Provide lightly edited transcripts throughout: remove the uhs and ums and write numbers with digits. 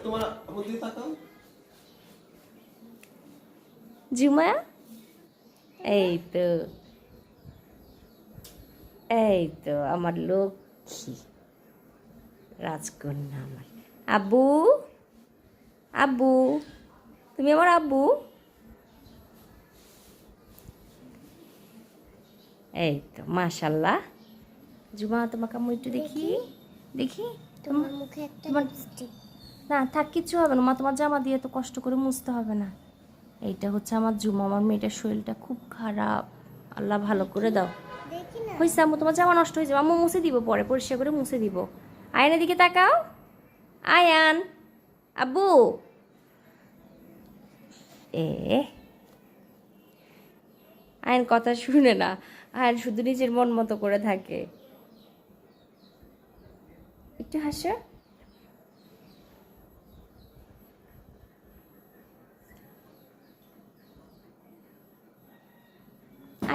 তোমার বুদ্ধি তাকাও। জুমা এই তো আমার লক্ষ্মী রাজকন্যা আমার। আব্বু আব্বু তুমি আমার আব্বু। এই তো মাশাল্লাহ। জুমা তোমাকে আমি একটু দেখি দেখি তোমার মুখে একটা লিপস্টিক। না থাক, কিচ্ছু হবে না মা, তোমার জামা দিয়ে তো কষ্ট করে মুছতে হবে না। এইটা হচ্ছে আমার জুমা, আমার মেয়েটার শরীরটা খুব খারাপ, আল্লাহ ভালো করে দাও। দেখি না। হয়েছে আম্মু, তোমার জামা নষ্ট হয়ে যাবে, আম্মু মুছে দিব, পরে পরিষ্কার করে মুছে দিব। আয়নের দিকে তাকাও, আয়ান আব্বু। আয়ন কথা শুনে না, আয়ন শুধু নিজের মন মতো করে থাকে। একটু হাসো।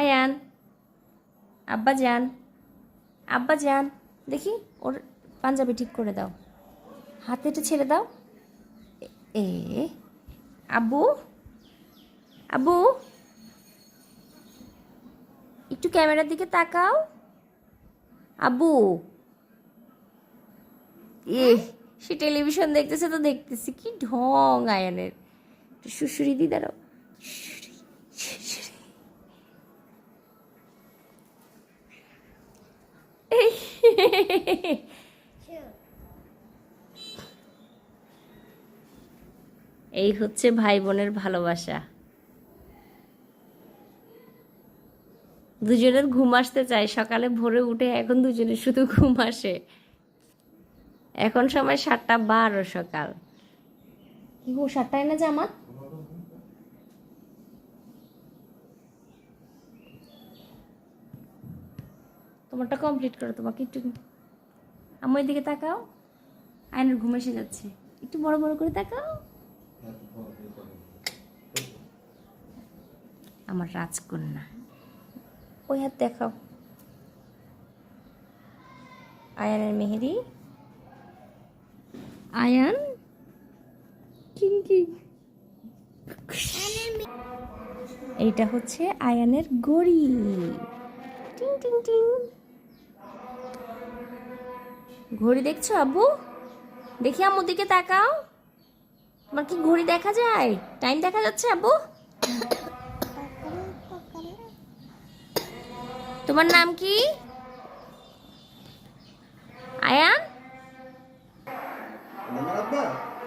আয়ান আব্বা যান, আব্বা যান, দেখি ওর পাঞ্জাবি ঠিক করে দাও, হাতেটা ছেড়ে দাও। এ আব্বু আব্বু একটু ক্যামেরার দিকে তাকাও। আব্বু সে টেলিভিশন দেখতেছে তো দেখতেছি, কি ঢং আয়ানের। একটু শুশুরি দি দাঁড়াও। এই হচ্ছে ভাই বোনের ভালোবাসা। দুজনের ঘুম আসতে চায়, সকালে ভোরে উঠে এখন দুজনের শুধু ঘুম আসে। এখন সময় 7:12 সকাল। কি গো 7টায় না জামাত? তোমারটা কমপ্লিট করো, তোমাকে একটু আমার দিকে তাকাও। আয়নের ঘুম এসে যাচ্ছে, একটু বড় বড় করে তাকাও। আমার রাজকন্যা, ওই হাত দেখাও। আয়ানের মেহেদি, আয়ান কিঙ্কি। এইটা হচ্ছে আয়ানের ঘড়ি, টিং টিং টিং। ঘড়ি দেখছো আব্বু? দেখি আম্মুর দিকে তাকাও, তোমার কি ঘড়ি দেখা যায়? টাইম দেখা যাচ্ছে আব্বু? তোমার নাম কি আয়ান? আমার আব্বা